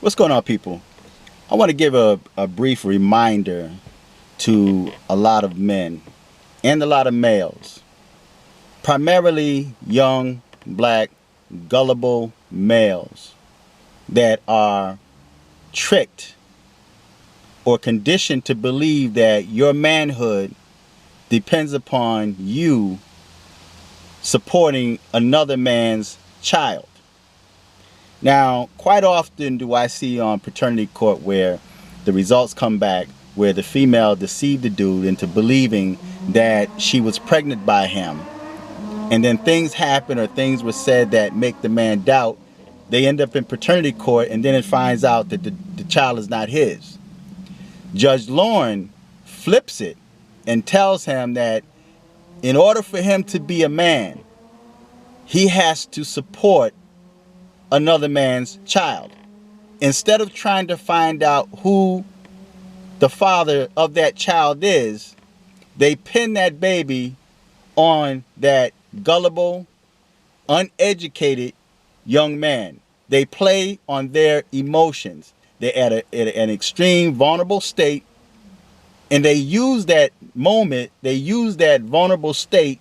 What's going on, people? I want to give a brief reminder to a lot of men and a lot of males, primarily young, black, gullible males that are tricked or conditioned to believe that your manhood depends upon you supporting another man's child. Now, quite often do I see on paternity court where the results come back where the female deceived the dude into believing that she was pregnant by him. And then things happen or things were said that make the man doubt. They end up in paternity court and then it finds out that the child is not his. Judge Lauren flips it and tells him that in order for him to be a man, he has to support another man's child. Instead of trying to find out who the father of that child is, they pin that baby on that gullible, uneducated young man. They play on their emotions. They're at an extreme vulnerable state, and they use that moment, they use that vulnerable state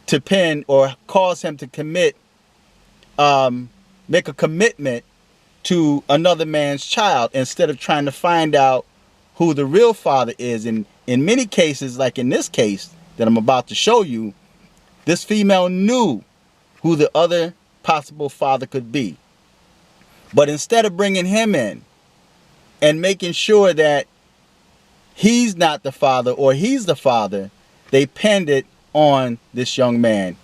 to pin or cause him to make a commitment to another man's child instead of trying to find out who the real father is. And in many cases, like in this case that I'm about to show you, this female knew who the other possible father could be. But instead of bringing him in and making sure that he's not the father or he's the father, they pinned it on this young man.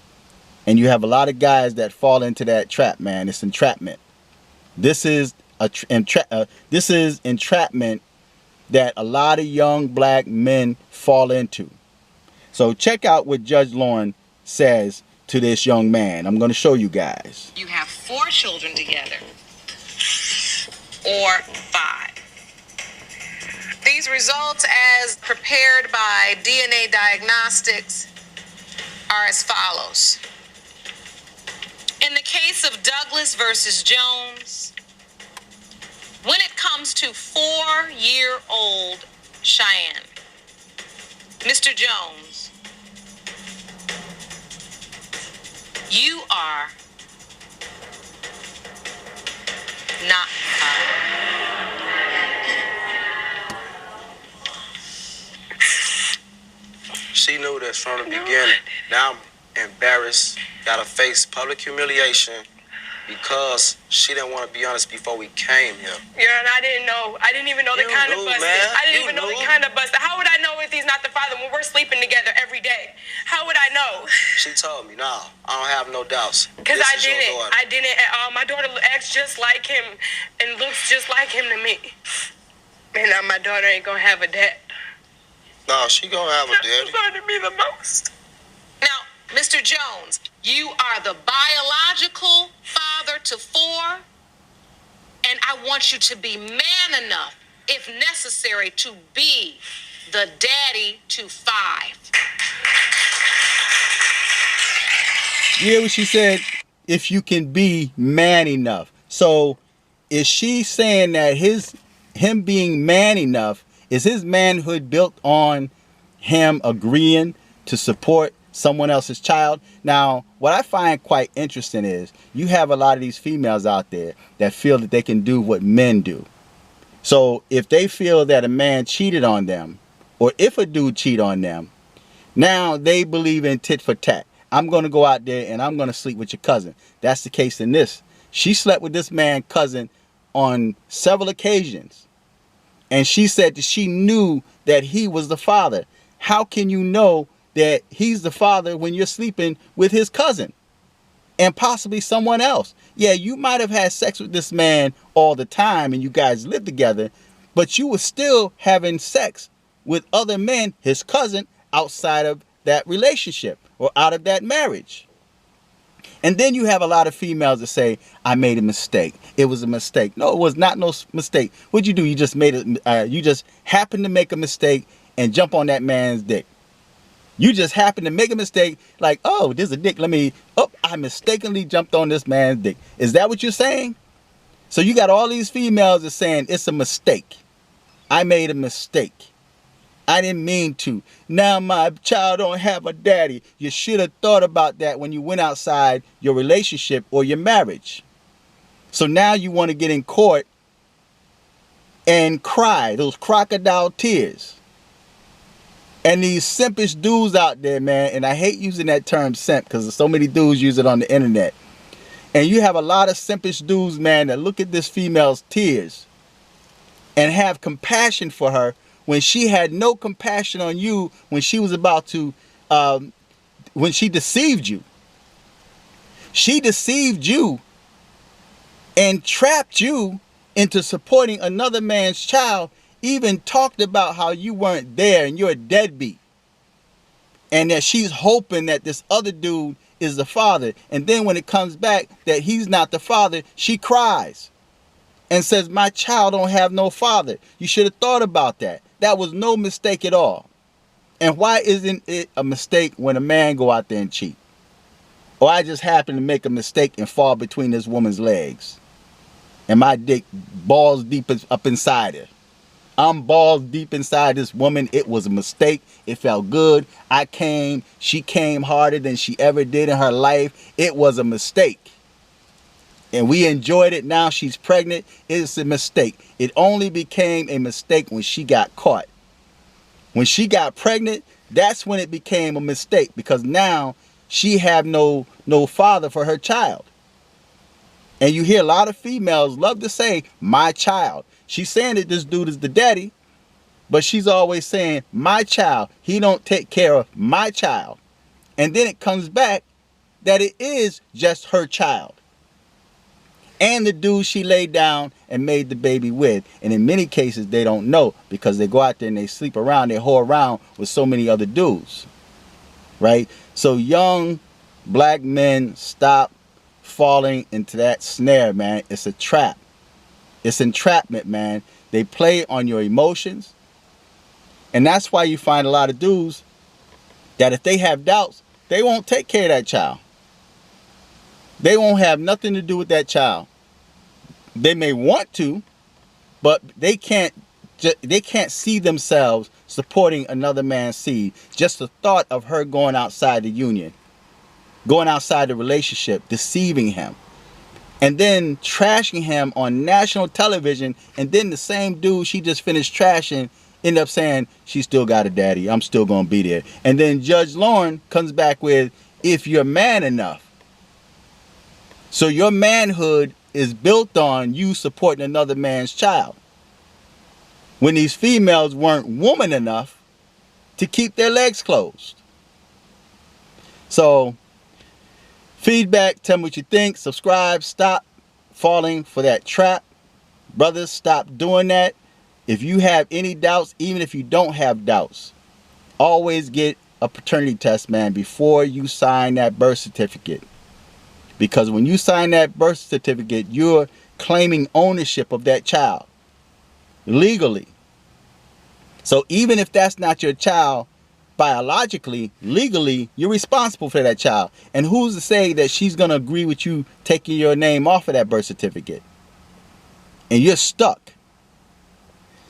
And you have a lot of guys that fall into that trap, man. It's entrapment. This is entrapment that a lot of young black men fall into. So check out what Judge Lauren says to this young man. I'm going to show you guys. You have 4 children together, or 5. These results, as prepared by DNA Diagnostics, are as follows. In the case of Douglas versus Jones, when it comes to 4-year-old Cheyenne, Mr. Jones, you are not She knew this from the beginning. Now I'm embarrassed, gotta face public humiliation because she didn't want to be honest before we came here. Yeah, and I didn't know. I didn't even know the kind of busted. I didn't even know the kind of busted. How would I know if he's not the father when we're sleeping together every day? How would I know? She told me, nah, I don't have no doubts. Because I didn't at all. My daughter acts just like him and looks just like him to me. And now my daughter ain't gonna have a dad. No, she gonna have a daddy. That's going to be the most. Now, Mr. Jones, you are the biological father to 4, and I want you to be man enough, if necessary, to be the daddy to 5. You hear what she said? If you can be man enough. So is she saying that him being man enough, is his manhood built on him agreeing to support someone else's child? Now, what I find quite interesting is you have a lot of these females out there that feel that they can do what men do. So if they feel that a man cheated on them, or if a dude cheat on them, now they believe in tit for tat. I'm going to go out there and I'm going to sleep with your cousin. That's the case in this. She slept with this man's cousin on several occasions. And she said that she knew that he was the father. How can you know that he's the father when you're sleeping with his cousin and possibly someone else? Yeah, you might have had sex with this man all the time and you guys lived together, but you were still having sex with other men, his cousin, outside of that relationship or out of that marriage. And then you have a lot of females that say, I made a mistake. It was a mistake. No, it was not no mistake. What'd you do? You just made it. You just happened to make a mistake and jump on that man's dick. You just happened to make a mistake. Like, oh, there's a dick. I mistakenly jumped on this man's dick. Is that what you're saying? So you got all these females that saying it's a mistake. I made a mistake. I didn't mean to. Now my child don't have a daddy. You should have thought about that when you went outside your relationship or your marriage. So now you want to get in court and cry those crocodile tears. And these simpish dudes out there, man, and I hate using that term simp because so many dudes use it on the internet. And you have a lot of simpish dudes, man, that look at this female's tears and have compassion for her when she had no compassion on you when she was about to, when she deceived you. She deceived you and trapped you into supporting another man's child, even talked about how you weren't there and you're a deadbeat. And that she's hoping that this other dude is the father. And then when it comes back that he's not the father, she cries and says, my child don't have no father. You should have thought about that. That was no mistake at all. And why isn't it a mistake when a man go out there and cheat? Or I just happen to make a mistake and fall between this woman's legs. And my dick balls deep up inside her. I'm balls deep inside this woman. It was a mistake. It felt good. She came harder than she ever did in her life. It was a mistake. And we enjoyed it. Now she's pregnant. It's a mistake. It only became a mistake when she got caught. When she got pregnant, that's when it became a mistake, because now she have no father for her child. And you hear a lot of females love to say, my child. She's saying that this dude is the daddy, but she's always saying, my child. He don't take care of my child. And then it comes back that it is just her child. And the dude she laid down and made the baby with. And in many cases, they don't know, because they go out there and they sleep around, they whore around with so many other dudes. Right? So young black men, stop falling into that snare, man. It's a trap. It's entrapment, man. They play on your emotions. And that's why you find a lot of dudes that if they have doubts, they won't take care of that child. They won't have nothing to do with that child. They may want to, but they can't see themselves supporting another man's seed. Just the thought of her going outside the union, going outside the relationship, deceiving him, and then trashing him on national television, and then the same dude she just finished trashing end up saying, she still got a daddy, I'm still gonna be there. And then Judge Lauren comes back with, if you're man enough. So your manhood is built on you supporting another man's child, when these females weren't woman enough to keep their legs closed. So feedback, tell me what you think, subscribe, stop falling for that trap. Brothers, stop doing that. If you have any doubts, even if you don't have doubts, always get a paternity test, man, before you sign that birth certificate. Because when you sign that birth certificate, you're claiming ownership of that child legally. So even if that's not your child biologically, legally, you're responsible for that child. And who's to say that she's going to agree with you taking your name off of that birth certificate? And you're stuck.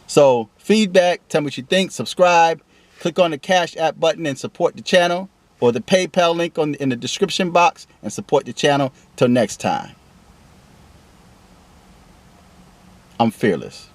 So feedback, tell me what you think, subscribe, click on the Cash App button and support the channel, or the PayPal link in the description box, and support the channel. Till next time, I'm fearless.